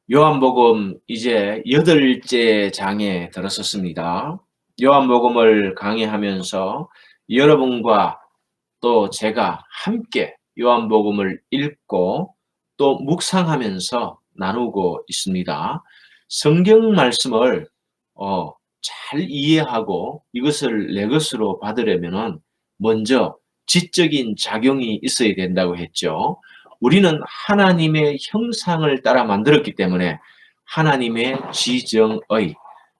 요한복음 이제 8째 장에 들어섰습니다. 요한복음을 강의하면서 여러분과 또 제가 함께 요한복음을 읽고 또 묵상하면서 나누고 있습니다. 성경 말씀을 잘 이해하고 이것을 내 것으로 받으려면은 먼저 지적인 작용이 있어야 된다고 했죠. 우리는 하나님의 형상을 따라 만들었기 때문에 하나님의 지정의,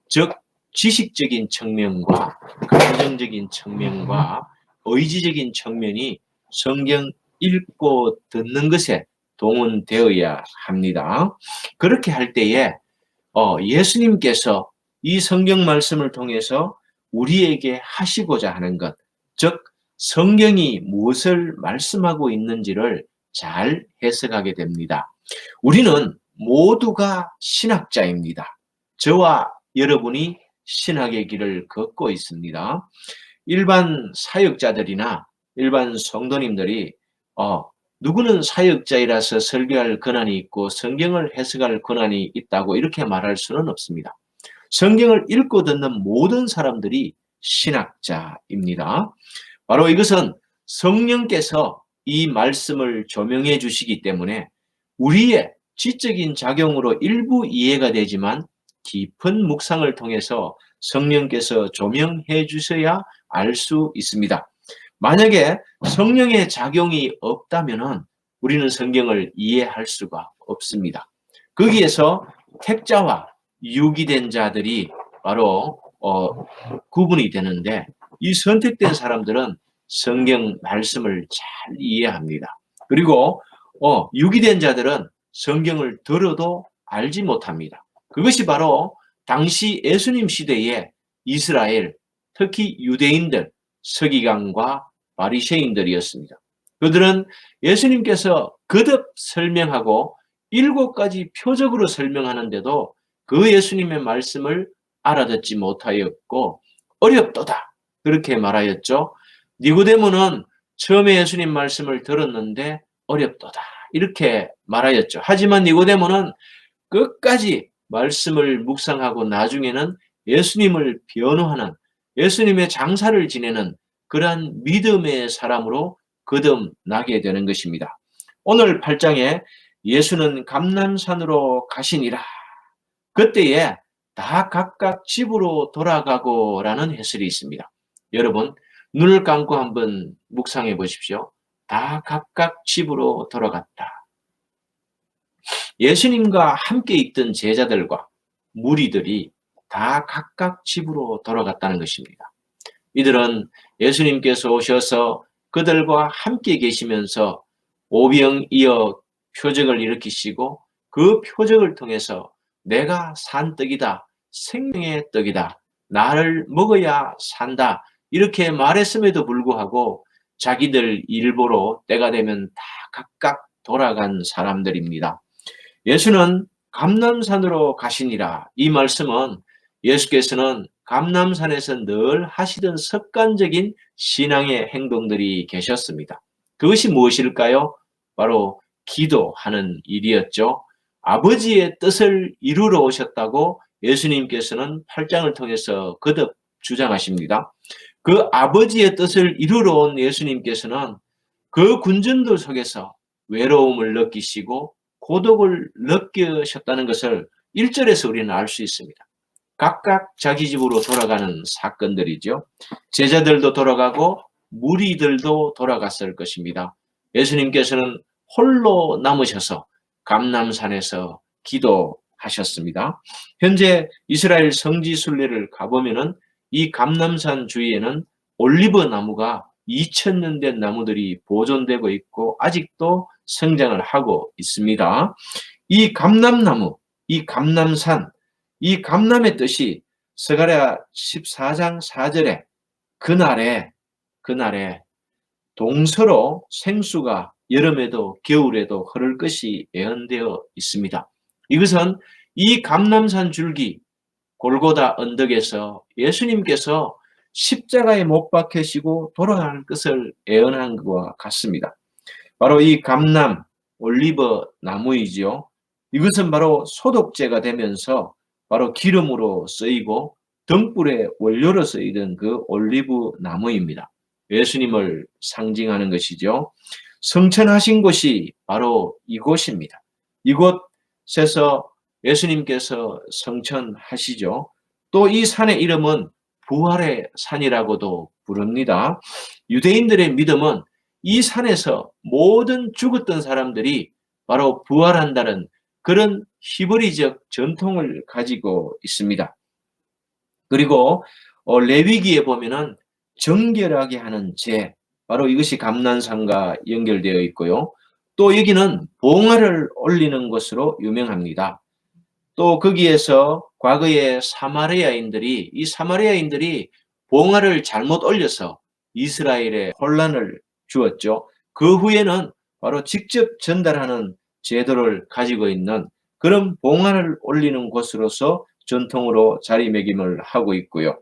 즉 지식적인 측면과 감정적인 측면과 의지적인 측면이 성경 읽고 듣는 것에 동원되어야 합니다. 그렇게 할 때에 예수님께서 이 성경 말씀을 통해서 우리에게 하시고자 하는 것, 즉 성경이 무엇을 말씀하고 있는지를 잘 해석하게 됩니다. 우리는 모두가 신학자입니다. 저와 여러분이 신학의 길을 걷고 있습니다. 일반 사역자들이나 일반 성도님들이 누구는 사역자이라서 설교할 권한이 있고 성경을 해석할 권한이 있다고 이렇게 말할 수는 없습니다. 성경을 읽고 듣는 모든 사람들이 신학자입니다. 바로 이것은 성령께서 이 말씀을 조명해 주시기 때문에 우리의 지적인 작용으로 일부 이해가 되지만 깊은 묵상을 통해서 성령께서 조명해 주셔야 알 수 있습니다. 만약에 성령의 작용이 없다면 우리는 성경을 이해할 수가 없습니다. 거기에서 택자와 유기된 자들이 바로 구분이 되는데 이 선택된 사람들은 성경 말씀을 잘 이해합니다. 그리고 유기된 자들은 성경을 들어도 알지 못합니다. 그것이 바로 당시 예수님 시대의 이스라엘, 특히 유대인들, 서기관과 바리새인들이었습니다. 그들은 예수님께서 거듭 설명하고 7가지 표적으로 설명하는데도 그 예수님의 말씀을 알아듣지 못하였고 어렵도다 그렇게 말하였죠. 니고데모는 처음에 예수님 말씀을 들었는데 어렵도다 이렇게 말하였죠. 하지만 니고데모는 끝까지 말씀을 묵상하고 나중에는 예수님을 변호하는 예수님의 장사를 지내는 그러한 믿음의 사람으로 거듭나게 되는 것입니다. 오늘 8장에 예수는 감람산으로 가시니라. 그때에 다 각각 집으로 돌아가고라는 해설이 있습니다. 여러분 눈을 감고 한번 묵상해 보십시오. 다 각각 집으로 돌아갔다. 예수님과 함께 있던 제자들과 무리들이 다 각각 집으로 돌아갔다는 것입니다. 이들은 예수님께서 오셔서 그들과 함께 계시면서 오병이어 표적을 일으키시고 그 표적을 통해서 내가 산 떡이다, 생명의 떡이다, 나를 먹어야 산다 이렇게 말했음에도 불구하고 자기들 일보로 때가 되면 다 각각 돌아간 사람들입니다. 예수는 감람산으로 가시니라. 이 말씀은 예수께서는 감람산에서 늘 하시던 습관적인 신앙의 행동들이 계셨습니다. 그것이 무엇일까요? 바로 기도하는 일이었죠. 아버지의 뜻을 이루러 오셨다고 예수님께서는 8장을 통해서 거듭 주장하십니다. 그 아버지의 뜻을 이루러 온 예수님께서는 그 군전들 속에서 외로움을 느끼시고 고독을 느끼셨다는 것을 1절에서 우리는 알 수 있습니다. 각각 자기 집으로 돌아가는 사건들이죠. 제자들도 돌아가고 무리들도 돌아갔을 것입니다. 예수님께서는 홀로 남으셔서 감람산에서 기도하셨습니다. 현재 이스라엘 성지 순례를 가보면은 이 감람산 주위에는 올리브 나무가 2000년 된 나무들이 보존되고 있고 아직도 성장을 하고 있습니다. 이 감람나무, 이 감람산, 이 감람의 뜻이 스가랴 14장 4절에 그날에 동서로 생수가 여름에도 겨울에도 흐를 것이 예언되어 있습니다. 이것은 이 감람산 줄기 골고다 언덕에서 예수님께서 십자가에 못 박히시고 돌아갈 것을 예언한 것과 같습니다. 바로 이 감람 올리브 나무이지요. 이것은 바로 소독제가 되면서 바로 기름으로 쓰이고 등불의 원료로 쓰이던 그 올리브 나무입니다. 예수님을 상징하는 것이죠. 성천하신 곳이 바로 이곳입니다. 이곳에서 예수님께서 성천하시죠. 또 이 산의 이름은 부활의 산이라고도 부릅니다. 유대인들의 믿음은 이 산에서 모든 죽었던 사람들이 바로 부활한다는 그런 히브리적 전통을 가지고 있습니다. 그리고 레위기에 보면은 정결하게 하는 제, 바로 이것이 감난산과 연결되어 있고요. 또 여기는 봉화를 올리는 것으로 유명합니다. 또 거기에서 과거에 이 사마리아인들이 봉화를 잘못 올려서 이스라엘에 혼란을 주었죠. 그 후에는 바로 직접 전달하는 제도를 가지고 있는 그런 봉화를 올리는 곳으로서 전통으로 자리매김을 하고 있고요.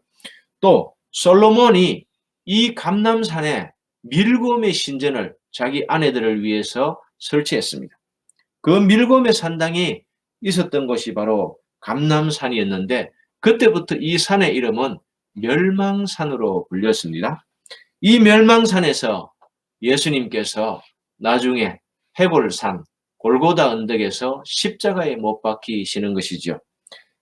또 솔로몬이 이 감람산에 밀곰의 신전을 자기 아내들을 위해서 설치했습니다. 그 밀곰의 산당이 있었던 곳이 바로 감람산이었는데 그때부터 이 산의 이름은 멸망산으로 불렸습니다. 이 멸망산에서 예수님께서 나중에 해골산, 골고다 언덕에서 십자가에 못 박히시는 것이죠.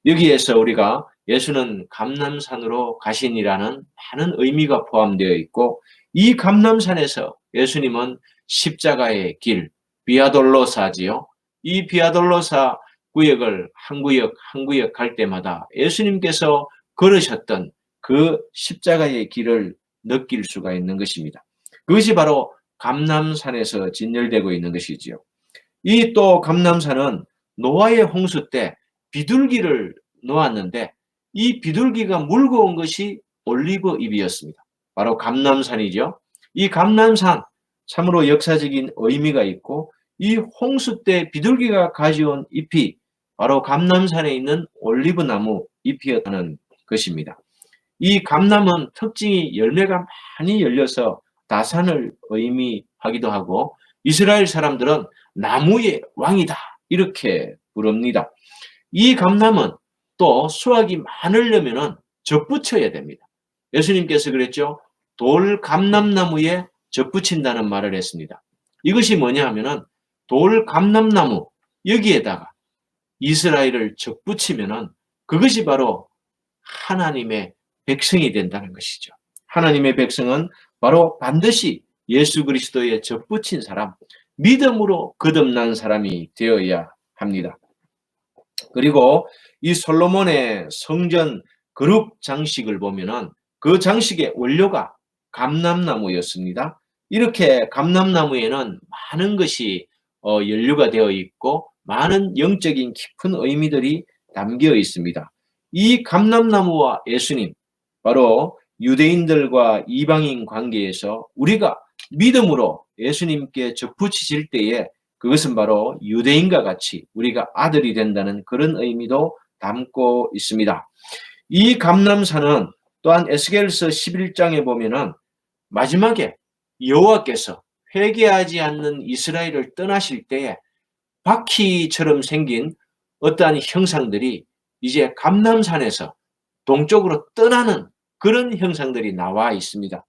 여기에서 우리가 예수는 감람산으로 가시니라는 많은 의미가 포함되어 있고 이 감람산에서 예수님은 십자가의 길, 비아돌로사지요. 이 비아돌로사 구역을 한 구역 한 구역 갈 때마다 예수님께서 걸으셨던 그 십자가의 길을 느낄 수가 있는 것입니다. 그것이 바로 감람산에서 진열되고 있는 것이지요. 이 또 감람산은 노아의 홍수 때 비둘기를 놓았는데 이 비둘기가 물고 온 것이 올리브 잎이었습니다. 바로 감람산이죠. 이 감람산 참으로 역사적인 의미가 있고 이 홍수 때 비둘기가 가져온 잎이 바로 감람산에 있는 올리브 나무 잎이었다는 것입니다. 이 감람은 특징이 열매가 많이 열려서 다산을 의미하기도 하고 이스라엘 사람들은 나무의 왕이다 이렇게 부릅니다. 이 감람은 또 수확이 많으려면 접붙여야 됩니다. 예수님께서 그랬죠. 돌 감람나무에 접붙인다는 말을 했습니다. 이것이 뭐냐 하면은 돌 감람나무 여기에다가 이스라엘을 접붙이면은 그것이 바로 하나님의 백성이 된다는 것이죠. 하나님의 백성은 바로 반드시 예수 그리스도에 접붙인 사람, 믿음으로 거듭난 사람이 되어야 합니다. 그리고 이 솔로몬의 성전 그룹 장식을 보면은 그 장식의 원료가 감람나무였습니다. 이렇게 감람나무에는 많은 것이 연루가 되어 있고 많은 영적인 깊은 의미들이 담겨 있습니다. 이 감람나무와 예수님, 바로 유대인들과 이방인 관계에서 우리가 믿음으로 예수님께 접붙이실 때에 그것은 바로 유대인과 같이 우리가 아들이 된다는 그런 의미도 담고 있습니다. 이 감람산은 또한 에스겔서 11장에 보면은 마지막에 여호와께서 회개하지 않는 이스라엘을 떠나실 때에 바퀴처럼 생긴 어떠한 형상들이 이제 감람산에서 동쪽으로 떠나는 그런 형상들이 나와 있습니다.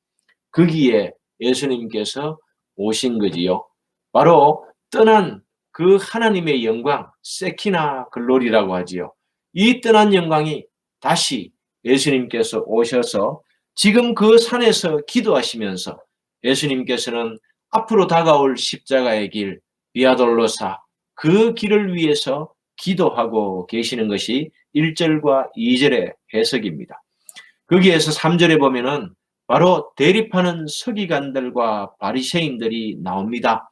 거기에 예수님께서 오신 거지요. 바로 떠난 그 하나님의 영광, 세키나 글로리라고 하지요. 이 떠난 영광이 다시 예수님께서 오셔서 지금 그 산에서 기도하시면서 예수님께서는 앞으로 다가올 십자가의 길, 비아돌로사, 그 길을 위해서 기도하고 계시는 것이 1절과 2절의 해석입니다. 거기에서 3절에 보면은 바로 대립하는 서기관들과 바리새인들이 나옵니다.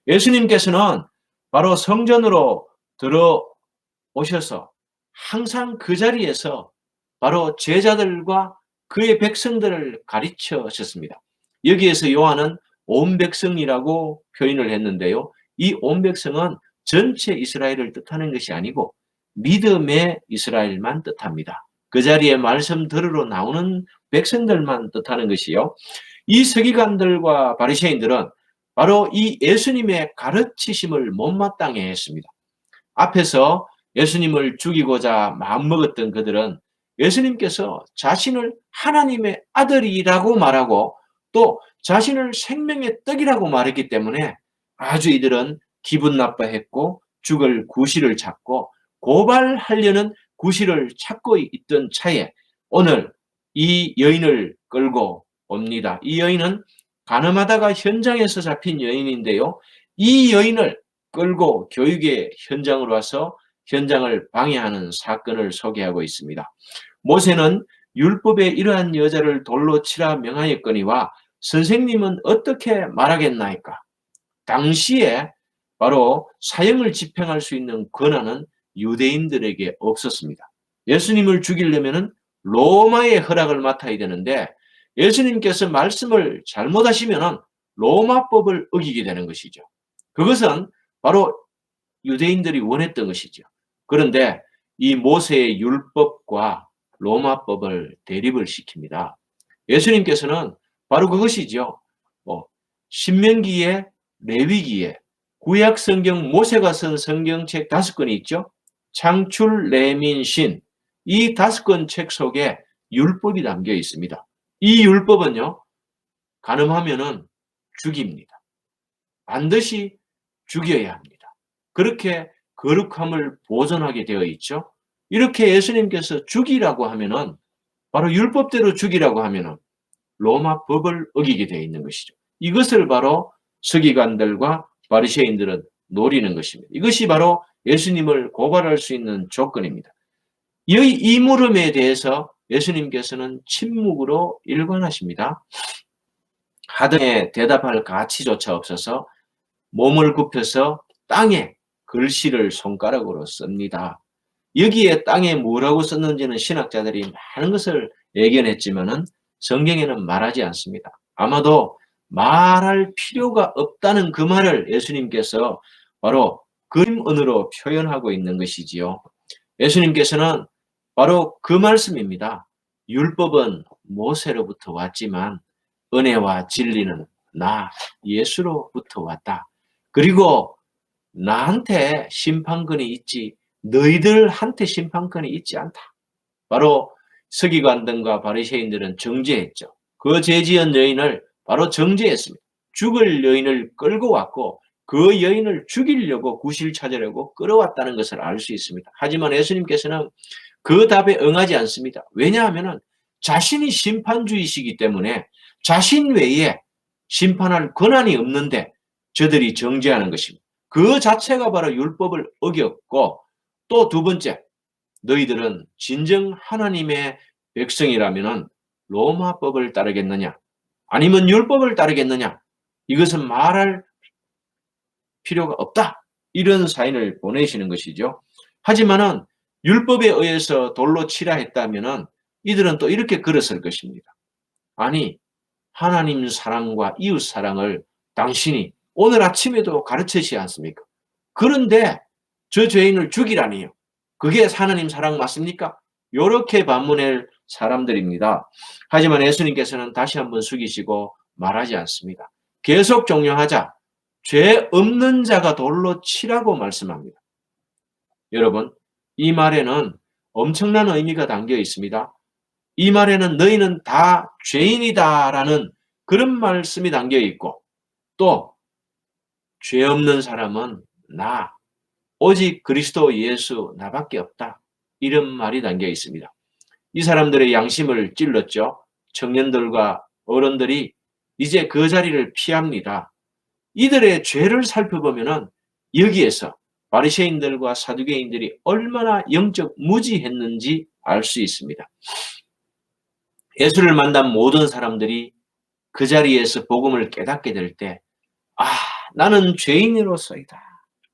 예수님께서는 바로 성전으로 들어오셔서 항상 그 자리에서 바로 제자들과 그의 백성들을 가르치셨습니다. 여기에서 요한은 온 백성이라고 표현을 했는데요. 이 온 백성은 전체 이스라엘을 뜻하는 것이 아니고 믿음의 이스라엘만 뜻합니다. 그 자리에 말씀 들으러 나오는 백성들만 뜻하는 것이요. 이 서기관들과 바리새인들은 바로 이 예수님의 가르치심을 못마땅해 했습니다. 앞에서 예수님을 죽이고자 마음먹었던 그들은 예수님께서 자신을 하나님의 아들이라고 말하고 또 자신을 생명의 떡이라고 말했기 때문에 아주 이들은 기분 나빠했고 죽을 구실을 찾고 고발하려는 구실을 찾고 있던 차에 오늘 이 여인을 끌고 옵니다. 이 여인은 가늠하다가 현장에서 잡힌 여인인데요. 이 여인을 끌고 교육의 현장으로 와서 현장을 방해하는 사건을 소개하고 있습니다. 모세는 율법에 이러한 여자를 돌로 치라 명하였거니와 선생님은 어떻게 말하겠나이까? 당시에 바로 사형을 집행할 수 있는 권한은 유대인들에게 없었습니다. 예수님을 죽이려면 로마의 허락을 맡아야 되는데 예수님께서 말씀을 잘못하시면 로마법을 어기게 되는 것이죠. 그것은 바로 유대인들이 원했던 것이죠. 그런데 이 모세의 율법과 로마법을 대립을 시킵니다. 예수님께서는 바로 그것이죠. 신명기에 레위기에 구약 성경 모세가 쓴 성경책 5권이 있죠. 창출, 레민, 신 이 5권 책 속에 율법이 담겨 있습니다. 이 율법은요. 간음하면은 죽입니다. 반드시 죽여야 합니다. 그렇게 거룩함을 보존하게 되어 있죠. 이렇게 예수님께서 죽이라고 하면은 바로 율법대로 죽이라고 하면은 로마 법을 어기게 되어 있는 것이죠. 이것을 바로 서기관들과 바리새인들은 노리는 것입니다. 이것이 바로 예수님을 고발할 수 있는 조건입니다. 이 물음에 대해서 예수님께서는 침묵으로 일관하십니다. 하등에 대답할 가치조차 없어서 몸을 굽혀서 땅에 글씨를 손가락으로 씁니다. 여기에 땅에 뭐라고 썼는지는 신학자들이 많은 것을 예견했지만은 성경에는 말하지 않습니다. 아마도 말할 필요가 없다는 그 말을 예수님께서 바로 그림언어로 표현하고 있는 것이지요. 예수님께서는 바로 그 말씀입니다. 율법은 모세로부터 왔지만 은혜와 진리는 나 예수로부터 왔다. 그리고 나한테 심판권이 있지 너희들한테 심판권이 있지 않다. 바로 서기관들과 바리새인들은 정죄했죠. 그 죄지은 여인을 바로 정죄했습니다. 죽을 여인을 끌고 왔고 그 여인을 죽이려고 구실 찾으려고 끌어왔다는 것을 알 수 있습니다. 하지만 예수님께서는 그 답에 응하지 않습니다. 왜냐하면 자신이 심판주의시기 때문에 자신 외에 심판할 권한이 없는데 저들이 정죄하는 것입니다. 그 자체가 바로 율법을 어겼고 또 두 번째, 너희들은 진정 하나님의 백성이라면 로마법을 따르겠느냐? 아니면 율법을 따르겠느냐? 이것은 말할 필요가 없다. 이런 사인을 보내시는 것이죠. 하지만은 율법에 의해서 돌로 치라 했다면은 이들은 또 이렇게 걸었을 것입니다. 아니, 하나님 사랑과 이웃 사랑을 당신이 오늘 아침에도 가르치지 않습니까? 그런데 저 죄인을 죽이라니요. 그게 하나님 사랑 맞습니까? 이렇게 반문할 사람들입니다. 하지만 예수님께서는 다시 한번 숙이시고 말하지 않습니다. 계속 종용하자. 죄 없는 자가 돌로 치라고 말씀합니다. 여러분, 이 말에는 엄청난 의미가 담겨 있습니다. 이 말에는 너희는 다 죄인이다라는 그런 말씀이 담겨 있고 또 죄 없는 사람은 나, 오직 그리스도 예수 나밖에 없다. 이런 말이 담겨 있습니다. 이 사람들의 양심을 찔렀죠. 청년들과 어른들이 이제 그 자리를 피합니다. 이들의 죄를 살펴보면은 여기에서 바리새인들과 사두개인들이 얼마나 영적 무지했는지 알 수 있습니다. 예수를 만난 모든 사람들이 그 자리에서 복음을 깨닫게 될 때, 나는 죄인으로서이다.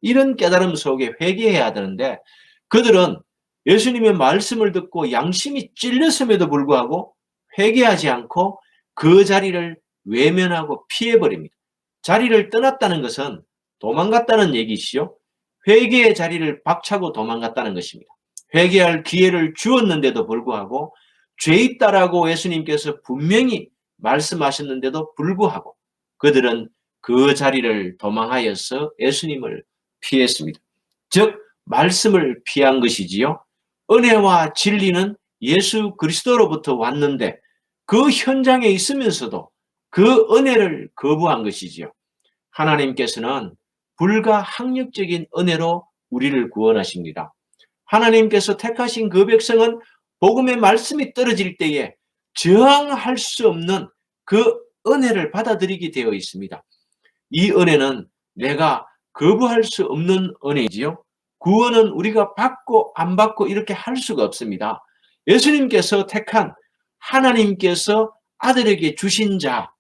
이런 깨달음 속에 회개해야 되는데 그들은 예수님의 말씀을 듣고 양심이 찔렸음에도 불구하고 회개하지 않고 그 자리를 외면하고 피해버립니다. 자리를 떠났다는 것은 도망갔다는 얘기시죠. 회개의 자리를 박차고 도망갔다는 것입니다. 회개할 기회를 주었는데도 불구하고 죄 있다라고 예수님께서 분명히 말씀하셨는데도 불구하고 그들은 그 자리를 도망하여서 예수님을 피했습니다. 즉 말씀을 피한 것이지요. 은혜와 진리는 예수 그리스도로부터 왔는데 그 현장에 있으면서도 그 은혜를 거부한 것이지요. 하나님께서는 불가항력적인 은혜로 우리를 구원하십니다. 하나님께서 택하신 그 백성은 복음의 말씀이 떨어질 때에 저항할 수 없는 그 은혜를 받아들이게 되어 있습니다. 이 은혜는 내가 거부할 수 없는 은혜이지요. 구원은 우리가 받고 안 받고 이렇게 할 수가 없습니다. 예수님께서 택한 하나님께서 아들에게 주신 자,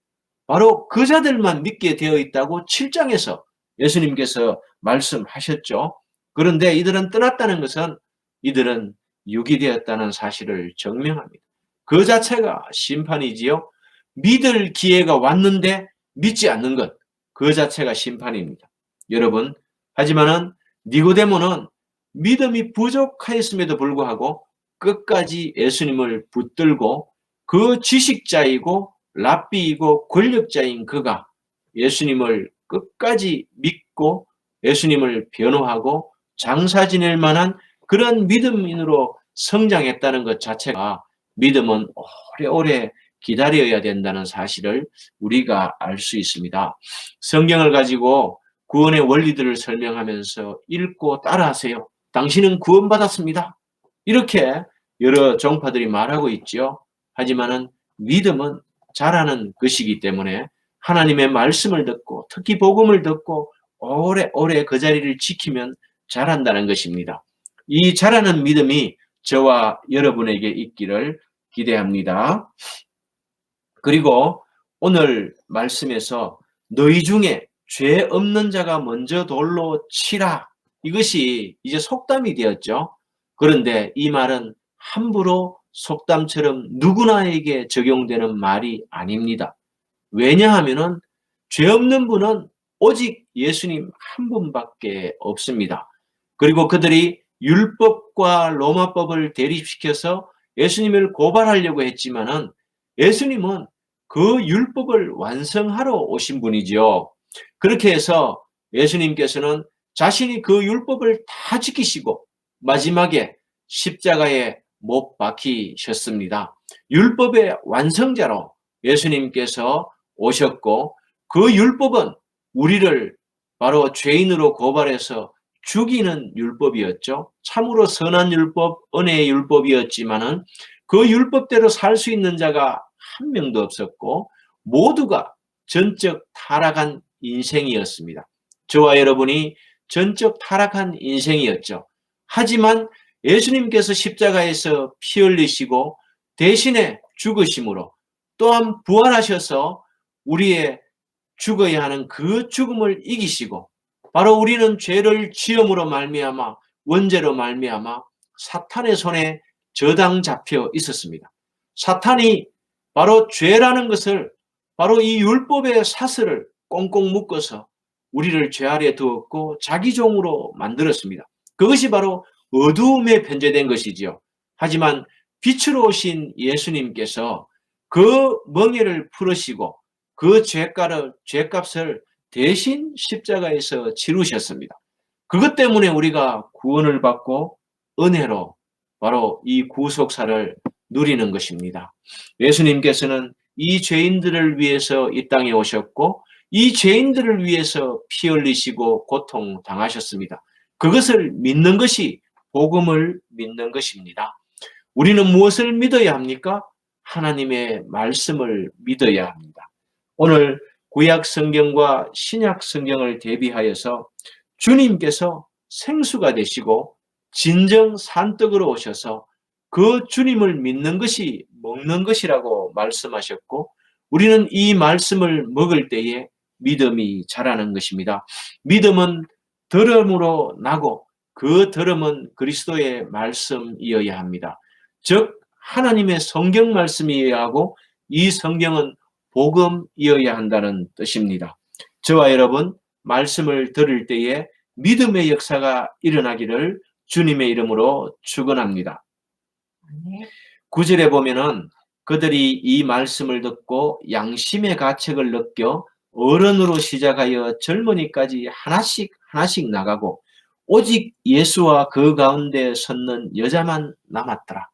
바로 그 자들만 믿게 되어 있다고 7장에서 예수님께서 말씀하셨죠. 그런데 이들은 떠났다는 것은 이들은 육이 되었다는 사실을 증명합니다. 그 자체가 심판이지요. 믿을 기회가 왔는데 믿지 않는 것, 그 자체가 심판입니다. 여러분, 하지만은 니고데모는 믿음이 부족하였음에도 불구하고 끝까지 예수님을 붙들고 그 지식자이고 랍비이고 권력자인 그가 예수님을 끝까지 믿고 예수님을 변호하고 장사 지낼 만한 그런 믿음인으로 성장했다는 것 자체가 믿음은 오래오래 기다려야 된다는 사실을 우리가 알 수 있습니다. 성경을 가지고 구원의 원리들을 설명하면서 읽고 따라하세요. 당신은 구원받았습니다. 이렇게 여러 종파들이 말하고 있죠. 하지만은 믿음은 자라는 것이기 때문에 하나님의 말씀을 듣고 특히 복음을 듣고 오래오래 그 자리를 지키면 자란다는 것입니다. 이 자라는 믿음이 저와 여러분에게 있기를 기대합니다. 그리고 오늘 말씀에서 너희 중에 죄 없는 자가 먼저 돌로 치라. 이것이 이제 속담이 되었죠. 그런데 이 말은 함부로 속담처럼 누구나에게 적용되는 말이 아닙니다. 왜냐하면은 죄 없는 분은 오직 예수님 한 분밖에 없습니다. 그리고 그들이 율법과 로마법을 대립시켜서 예수님을 고발하려고 했지만은 예수님은 그 율법을 완성하러 오신 분이죠. 그렇게 해서 예수님께서는 자신이 그 율법을 다 지키시고 마지막에 십자가에 못 박히셨습니다. 율법의 완성자로 예수님께서 오셨고 그 율법은 우리를 바로 죄인으로 고발해서 죽이는 율법이었죠. 참으로 선한 율법, 은혜의 율법이었지만은 그 율법대로 살 수 있는 자가 한 명도 없었고 모두가 전적 타락한 인생이었습니다. 저와 여러분이 전적 타락한 인생이었죠. 하지만 예수님께서 십자가에서 피 흘리시고 대신에 죽으심으로 또한 부활하셔서 우리의 죽어야 하는 그 죽음을 이기시고 바로 우리는 죄를 지음으로 말미암아 원죄로 말미암아 사탄의 손에 저당 잡혀 있었습니다. 사탄이 바로 죄라는 것을 바로 이 율법의 사슬을 꽁꽁 묶어서 우리를 죄 아래 두었고 자기 종으로 만들었습니다. 그것이 바로 어두움에 변제된 것이지요. 하지만 빛으로 오신 예수님께서 그 멍에를 풀으시고 그 죄값을 대신 십자가에서 치르셨습니다. 그것 때문에 우리가 구원을 받고 은혜로 바로 이 구속사를 누리는 것입니다. 예수님께서는 이 죄인들을 위해서 이 땅에 오셨고 이 죄인들을 위해서 피 흘리시고 고통 당하셨습니다. 그것을 믿는 것이 복음을 믿는 것입니다. 우리는 무엇을 믿어야 합니까? 하나님의 말씀을 믿어야 합니다. 오늘 구약 성경과 신약 성경을 대비하여서 주님께서 생수가 되시고 진정 산떡으로 오셔서 그 주님을 믿는 것이 먹는 것이라고 말씀하셨고 우리는 이 말씀을 먹을 때에 믿음이 자라는 것입니다. 믿음은 들음으로 나고 그 들음은 그리스도의 말씀이어야 합니다. 즉 하나님의 성경 말씀이어야 하고 이 성경은 복음이어야 한다는 뜻입니다. 저와 여러분 말씀을 들을 때에 믿음의 역사가 일어나기를 주님의 이름으로 축원합니다. 9절에 보면은 그들이 이 말씀을 듣고 양심의 가책을 느껴 어른으로 시작하여 젊은이까지 하나씩 나가고 오직 예수와 그 가운데 섰는 여자만 남았더라.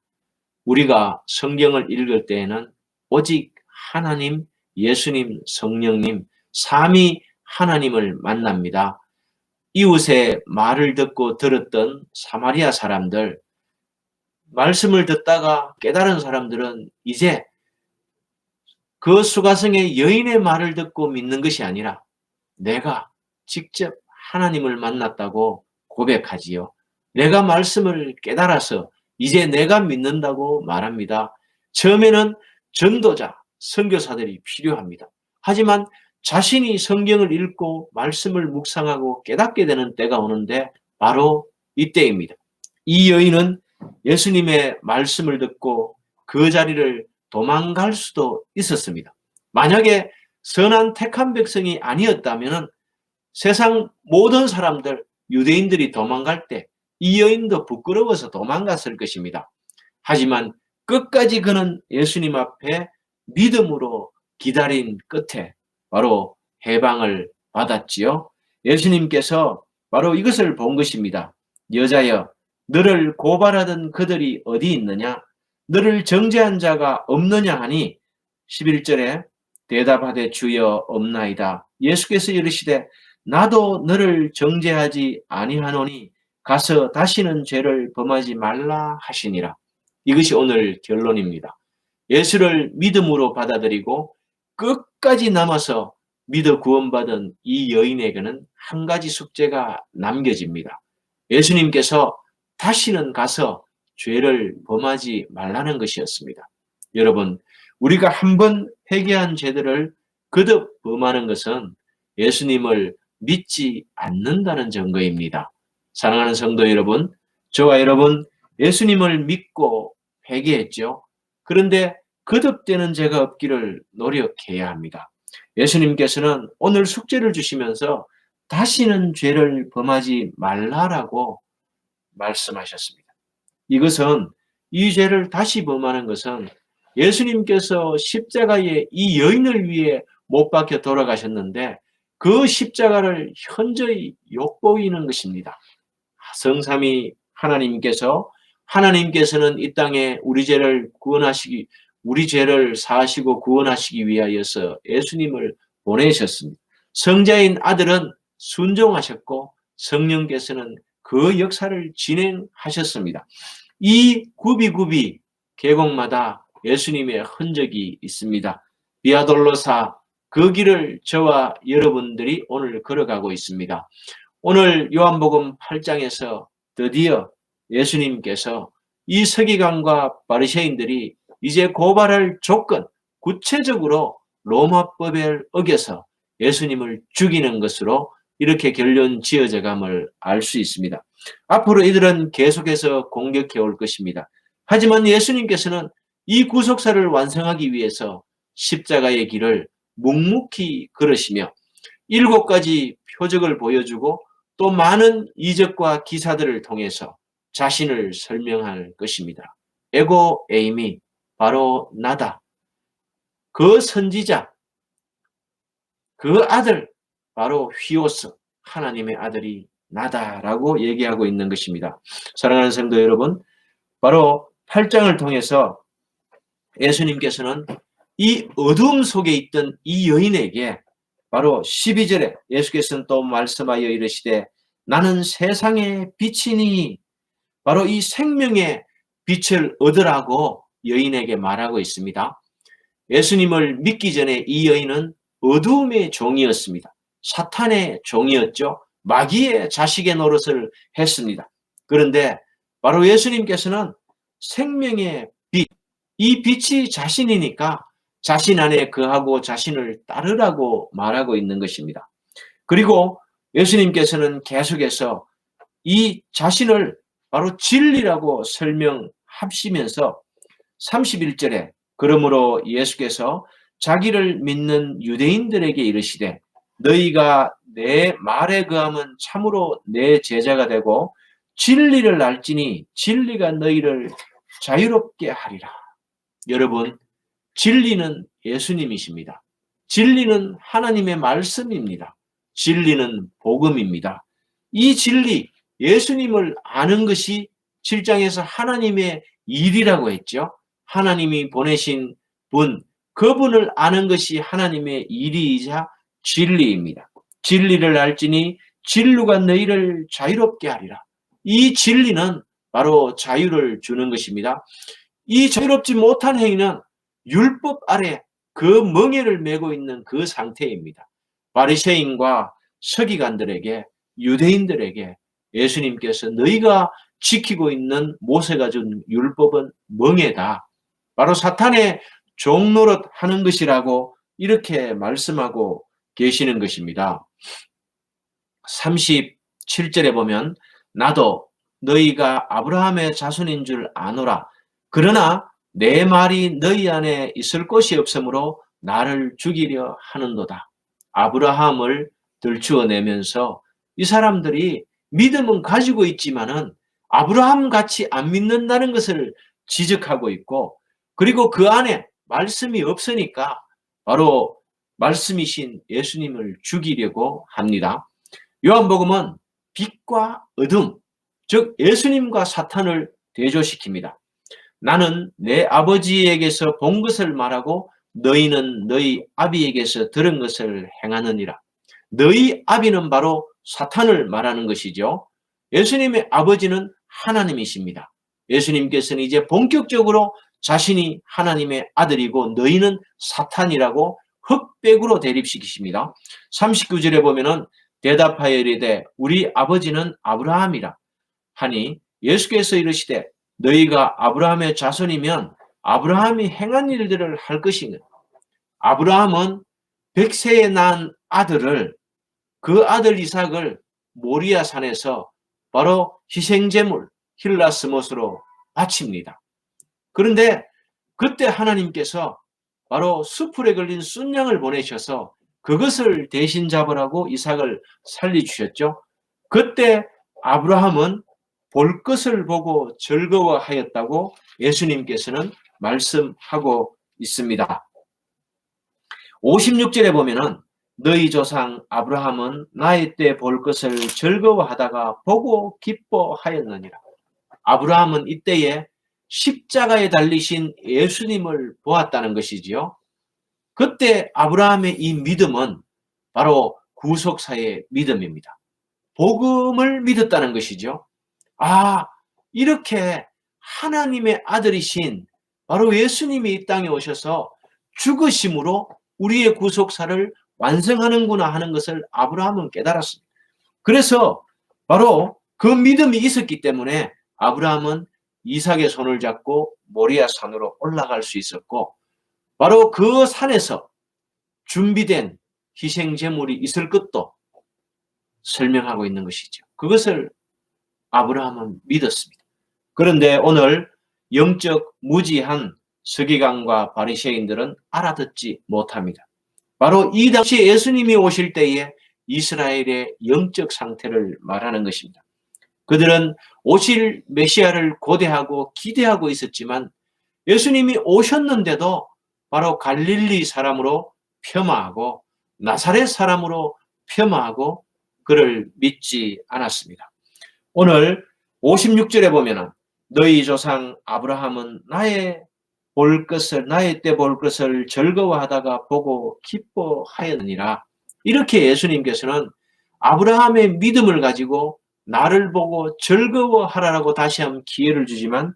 우리가 성경을 읽을 때에는 오직 하나님, 예수님, 성령님, 삼위 하나님을 만납니다. 이웃의 말을 듣고 들었던 사마리아 사람들, 말씀을 듣다가 깨달은 사람들은 이제 그 수가성의 여인의 말을 듣고 믿는 것이 아니라 내가 직접 하나님을 만났다고 고백하지요. 내가 말씀을 깨달아서 이제 내가 믿는다고 말합니다. 처음에는 전도자, 선교사들이 필요합니다. 하지만 자신이 성경을 읽고 말씀을 묵상하고 깨닫게 되는 때가 오는데 바로 이때입니다. 이 여인은 예수님의 말씀을 듣고 그 자리를 도망갈 수도 있었습니다. 만약에 선한 택한 백성이 아니었다면 세상 모든 사람들, 유대인들이 도망갈 때 이 여인도 부끄러워서 도망갔을 것입니다. 하지만 끝까지 그는 예수님 앞에 믿음으로 기다린 끝에 바로 해방을 받았지요. 예수님께서 바로 이것을 본 것입니다. 여자여, 너를 고발하던 그들이 어디 있느냐? 너를 정죄한 자가 없느냐 하니 11절에 대답하되 주여 없나이다. 예수께서 이르시되 나도 너를 정죄하지 아니하노니 가서 다시는 죄를 범하지 말라 하시니라. 이것이 오늘 결론입니다. 예수를 믿음으로 받아들이고 끝까지 남아서 믿어 구원받은 이 여인에게는 한 가지 숙제가 남겨집니다. 예수님께서 다시는 가서 죄를 범하지 말라는 것이었습니다. 여러분, 우리가 한번 회개한 죄들을 거듭 범하는 것은 예수님을 믿지 않는다는 증거입니다. 사랑하는 성도 여러분, 저와 여러분 예수님을 믿고 회개했죠. 그런데 거듭되는 죄가 없기를 노력해야 합니다. 예수님께서는 오늘 숙제를 주시면서 다시는 죄를 범하지 말라라고 말씀하셨습니다. 이것은 이 죄를 다시 범하는 것은 예수님께서 십자가에 이 여인을 위해 못 박혀 돌아가셨는데 그 십자가를 현저히 욕보이는 것입니다. 성삼위 하나님께서는 이 땅에 우리 죄를 사하시고 구원하시기 위하여서 예수님을 보내셨습니다. 성자인 아들은 순종하셨고 성령께서는 그 역사를 진행하셨습니다. 이 구비구비 계곡마다 예수님의 흔적이 있습니다. 비아돌로사 그 길을 저와 여러분들이 오늘 걸어가고 있습니다. 오늘 요한복음 8장에서 드디어 예수님께서 이 서기관과 바리새인들이 이제 고발할 조건, 구체적으로 로마법에 어겨서 예수님을 죽이는 것으로 이렇게 결론 지어져감을 알 수 있습니다. 앞으로 이들은 계속해서 공격해 올 것입니다. 하지만 예수님께서는 이 구속사를 완성하기 위해서 십자가의 길을 묵묵히 걸으시며 7가지 표적을 보여주고 또 많은 이적과 기사들을 통해서 자신을 설명할 것입니다. 에고 에이미, 바로 나다. 그 선지자, 그 아들, 바로 휘오스, 하나님의 아들이 나다라고 얘기하고 있는 것입니다. 사랑하는 성도 여러분, 바로 8장을 통해서 예수님께서는 이 어두움 속에 있던 이 여인에게 바로 12절에 예수께서는 또 말씀하여 이르시되 나는 세상의 빛이니 바로 이 생명의 빛을 얻으라고 여인에게 말하고 있습니다. 예수님을 믿기 전에 이 여인은 어두움의 종이었습니다. 사탄의 종이었죠. 마귀의 자식의 노릇을 했습니다. 그런데 바로 예수님께서는 생명의 빛, 이 빛이 자신이니까 자신 안에 거하고 자신을 따르라고 말하고 있는 것입니다. 그리고 예수님께서는 계속해서 이 자신을 바로 진리라고 설명하시면서 31절에 그러므로 예수께서 자기를 믿는 유대인들에게 이르시되 너희가 내 말에 거하면 참으로 내 제자가 되고 진리를 알지니 진리가 너희를 자유롭게 하리라. 여러분, 진리는 예수님이십니다. 진리는 하나님의 말씀입니다. 진리는 복음입니다. 이 진리, 예수님을 아는 것이 7장에서 하나님의 일이라고 했죠. 하나님이 보내신 분, 그분을 아는 것이 하나님의 일이이자 진리입니다. 진리를 알지니 진리가 너희를 자유롭게 하리라. 이 진리는 바로 자유를 주는 것입니다. 이 자유롭지 못한 행위는 율법 아래 그 멍에를 메고 있는 그 상태입니다. 바리새인과 서기관들에게, 유대인들에게 예수님께서 너희가 지키고 있는 모세가 준 율법은 멍에다, 바로 사탄의 종노릇 하는 것이라고 이렇게 말씀하고 계시는 것입니다. 37절에 보면 나도 너희가 아브라함의 자손인 줄 아노라. 그러나 내 말이 너희 안에 있을 곳이 없으므로 나를 죽이려 하는도다. 아브라함을 들추어내면서 이 사람들이 믿음은 가지고 있지만은 아브라함 같이 안 믿는다는 것을 지적하고 있고, 그리고 그 안에 말씀이 없으니까 바로 말씀이신 예수님을 죽이려고 합니다. 요한복음은 빛과 어둠, 즉 예수님과 사탄을 대조시킵니다. 나는 내 아버지에게서 본 것을 말하고 너희는 너희 아비에게서 들은 것을 행하느니라. 너희 아비는 바로 사탄을 말하는 것이죠. 예수님의 아버지는 하나님이십니다. 예수님께서는 이제 본격적으로 자신이 하나님의 아들이고 너희는 사탄이라고 흑백으로 대립시키십니다. 39절에 보면은 대답하여 이르되 우리 아버지는 아브라함이라 하니 예수께서 이르시되 너희가 아브라함의 자손이면 아브라함이 행한 일들을 할 것이냐. 아브라함은 100세에 낳은 아들을, 그 아들 이삭을 모리아 산에서 바로 희생제물 힐라스못으로 바칩니다. 그런데 그때 하나님께서 바로 수풀에 걸린 순양을 보내셔서 그것을 대신 잡으라고 이삭을 살려주셨죠. 그때 아브라함은 볼 것을 보고 즐거워하였다고 예수님께서는 말씀하고 있습니다. 56절에 보면은 너희 조상 아브라함은 나의 때 볼 것을 즐거워하다가 보고 기뻐하였느니라. 아브라함은 이때에 십자가에 달리신 예수님을 보았다는 것이지요. 그때 아브라함의 이 믿음은 바로 구속사의 믿음입니다. 복음을 믿었다는 것이죠. 아, 이렇게 하나님의 아들이신 바로 예수님이 이 땅에 오셔서 죽으심으로 우리의 구속사를 완성하는구나 하는 것을 아브라함은 깨달았습니다. 그래서 바로 그 믿음이 있었기 때문에 아브라함은 이삭의 손을 잡고 모리아 산으로 올라갈 수 있었고, 바로 그 산에서 준비된 희생 제물이 있을 것도 설명하고 있는 것이죠. 그것을 아브라함은 믿었습니다. 그런데 오늘 영적 무지한 서기관과 바리새인들은 알아듣지 못합니다. 바로 이 당시 예수님이 오실 때에 이스라엘의 영적 상태를 말하는 것입니다. 그들은 오실 메시아를 고대하고 기대하고 있었지만 예수님이 오셨는데도 바로 갈릴리 사람으로 폄하하고 나사렛 사람으로 폄하하고 그를 믿지 않았습니다. 오늘 56절에 보면은 너희 조상 아브라함은 나의 때 볼 것을 즐거워하다가 보고 기뻐하였느니라. 이렇게 예수님께서는 아브라함의 믿음을 가지고 나를 보고 즐거워하라고 다시 한번 기회를 주지만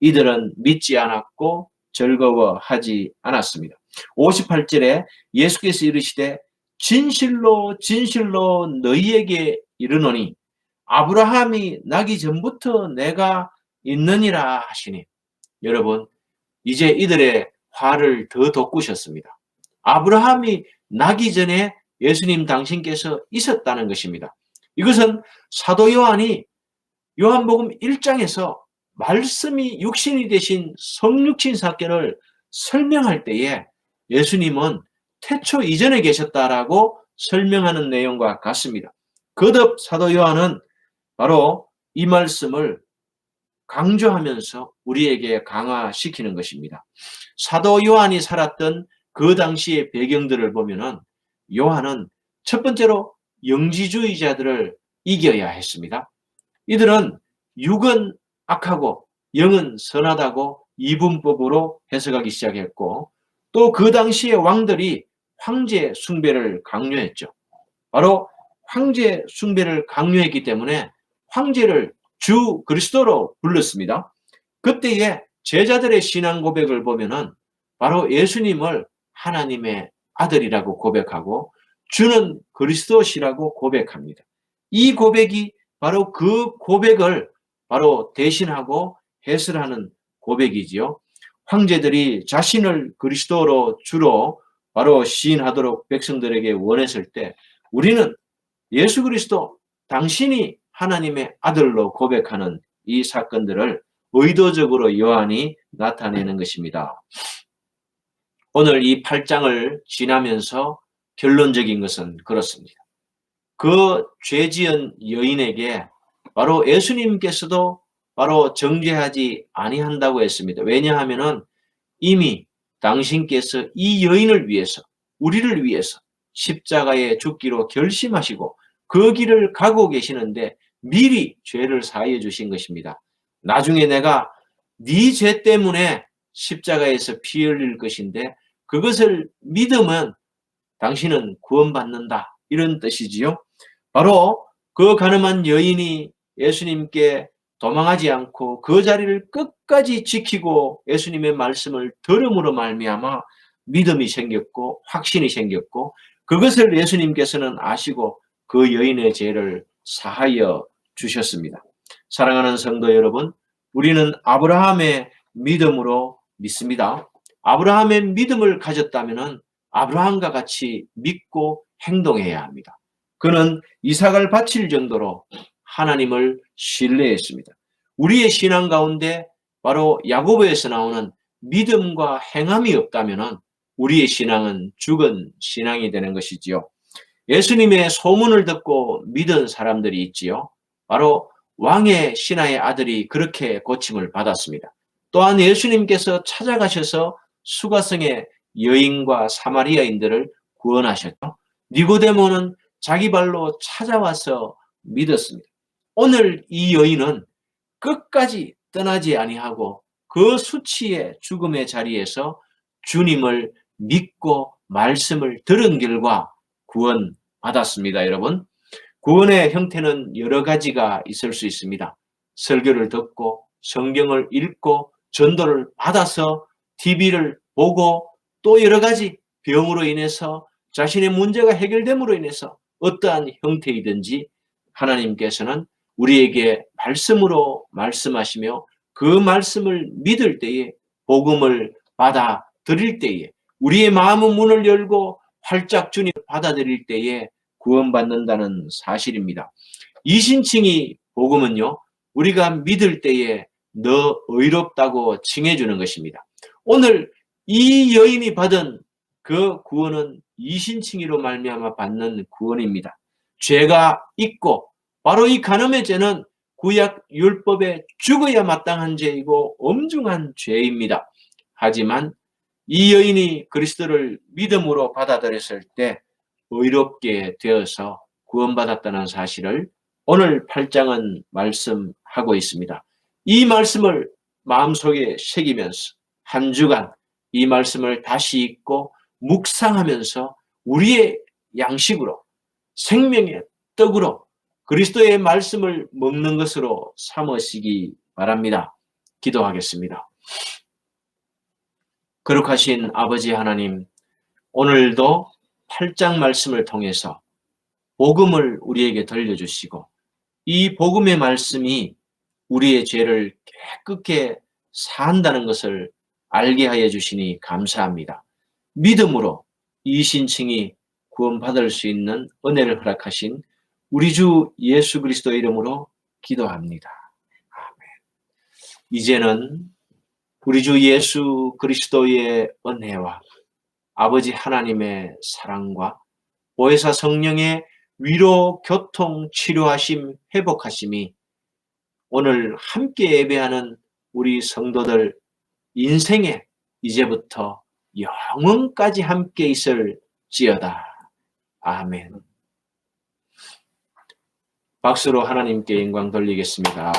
이들은 믿지 않았고 즐거워하지 않았습니다. 58절에 예수께서 이르시되 진실로 진실로 너희에게 이르노니 아브라함이 나기 전부터 내가 있느니라 하시니, 여러분 이제 이들의 화를 더 돋구셨습니다. 아브라함이 나기 전에 예수님 당신께서 있었다는 것입니다. 이것은 사도 요한이 요한복음 1장에서 말씀이 육신이 되신 성육신 사건을 설명할 때에 예수님은 태초 이전에 계셨다라고 설명하는 내용과 같습니다. 거듭 사도 요한은 바로 이 말씀을 강조하면서 우리에게 강화시키는 것입니다. 사도 요한이 살았던 그 당시의 배경들을 보면은 요한은 첫 번째로 영지주의자들을 이겨야 했습니다. 이들은 육은 악하고 영은 선하다고 이분법으로 해석하기 시작했고, 또 그 당시의 왕들이 황제 숭배를 강요했죠. 바로 황제 숭배를 강요했기 때문에 황제를 주 그리스도로 불렀습니다. 그때의 제자들의 신앙 고백을 보면은 바로 예수님을 하나님의 아들이라고 고백하고 주는 그리스도시라고 고백합니다. 이 고백이 바로 그 고백을 바로 대신하고 해설하는 고백이지요. 황제들이 자신을 그리스도로 주로 바로 시인하도록 백성들에게 원했을 때 우리는 예수 그리스도 당신이 하나님의 아들로 고백하는 이 사건들을 의도적으로 요한이 나타내는 것입니다. 오늘 이 8장을 지나면서 결론적인 것은 그렇습니다. 그 죄지은 여인에게 바로 예수님께서도 바로 정죄하지 아니한다고 했습니다. 왜냐하면은 이미 당신께서 이 여인을 위해서, 우리를 위해서 십자가에 죽기로 결심하시고 그 길을 가고 계시는데 미리 죄를 사하여 주신 것입니다. 나중에 내가 네 죄 때문에 십자가에서 피 흘릴 것인데 그것을 믿으면 당신은 구원받는다. 이런 뜻이지요. 바로 그 가늠한 여인이 예수님께 도망하지 않고 그 자리를 끝까지 지키고 예수님의 말씀을 들음으로 말미암아 믿음이 생겼고 확신이 생겼고 그것을 예수님께서는 아시고 그 여인의 죄를 사하여 주셨습니다. 사랑하는 성도 여러분, 우리는 아브라함의 믿음으로 믿습니다. 아브라함의 믿음을 가졌다면 아브라함과 같이 믿고 행동해야 합니다. 그는 이삭을 바칠 정도로 하나님을 신뢰했습니다. 우리의 신앙 가운데 바로 야고보에서 나오는 믿음과 행함이 없다면 우리의 신앙은 죽은 신앙이 되는 것이지요. 예수님의 소문을 듣고 믿은 사람들이 있지요. 바로 왕의 신하의 아들이 그렇게 고침을 받았습니다. 또한 예수님께서 찾아가셔서 수가성의 여인과 사마리아인들을 구원하셨죠. 니고데모는 자기 발로 찾아와서 믿었습니다. 오늘 이 여인은 끝까지 떠나지 아니하고 그 수치의 죽음의 자리에서 주님을 믿고 말씀을 들은 결과 구원받았습니다. 여러분, 구원의 형태는 여러 가지가 있을 수 있습니다. 설교를 듣고 성경을 읽고 전도를 받아서 TV를 보고 또 여러 가지 병으로 인해서 자신의 문제가 해결됨으로 인해서 어떠한 형태이든지 하나님께서는 우리에게 말씀으로 말씀하시며 그 말씀을 믿을 때에 복음을 받아들일 때에 우리의 마음의 문을 열고 활짝 주님을 받아들일 때에 구원받는다는 사실입니다. 이신칭이 복음은요, 우리가 믿을 때에 너 의롭다고 칭해주는 것입니다. 오늘 이 여인이 받은 그 구원은 이신칭의로 말미암아 받는 구원입니다. 죄가 있고 바로 이 간음의 죄는 구약 율법에 죽어야 마땅한 죄이고 엄중한 죄입니다. 하지만 이 여인이 그리스도를 믿음으로 받아들였을 때 의롭게 되어서 구원받았다는 사실을 오늘 8장은 말씀하고 있습니다. 이 말씀을 마음속에 새기면서 한 주간 이 말씀을 다시 읽고 묵상하면서 우리의 양식으로 생명의 떡으로 그리스도의 말씀을 먹는 것으로 삼으시기 바랍니다. 기도하겠습니다. 거룩하신 아버지 하나님, 오늘도 8장 말씀을 통해서 복음을 우리에게 들려주시고 이 복음의 말씀이 우리의 죄를 깨끗게 사한다는 것을 알게 하여 주시니 감사합니다. 믿음으로 이신칭이 구원받을 수 있는 은혜를 허락하신 우리 주 예수 그리스도 이름으로 기도합니다. 아멘. 이제는 우리 주 예수 그리스도의 은혜와 아버지 하나님의 사랑과 보혜사 성령의 위로, 교통, 치료하심, 회복하심이 오늘 함께 예배하는 우리 성도들 인생에 이제부터 영원까지 함께 있을지어다. 아멘. 박수로 하나님께 영광 돌리겠습니다.